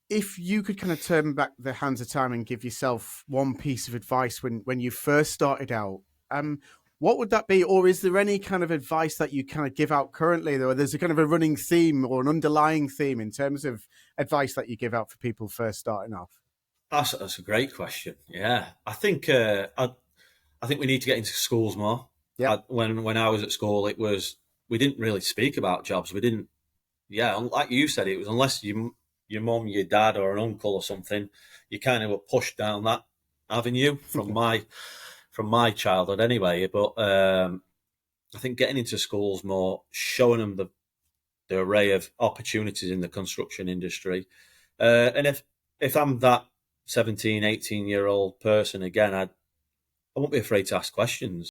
If you could kind of turn back the hands of time and give yourself one piece of advice when you first started out, what would that be? Or is there any kind of advice that you kind of give out currently, though? There's a kind of a running theme or an underlying theme in terms of advice that you give out for people first starting off? That's a great question. Yeah, I think we need to get into schools more. Yep. When I was at school, we didn't really speak about jobs. We didn't. Yeah, like you said, it was unless your mum, your dad, or an uncle or something, you kind of were pushed down that avenue from my childhood anyway. But I think getting into schools more, showing them the array of opportunities in the construction industry, and if I'm that 17, 18-year-old person again, I won't be afraid to ask questions.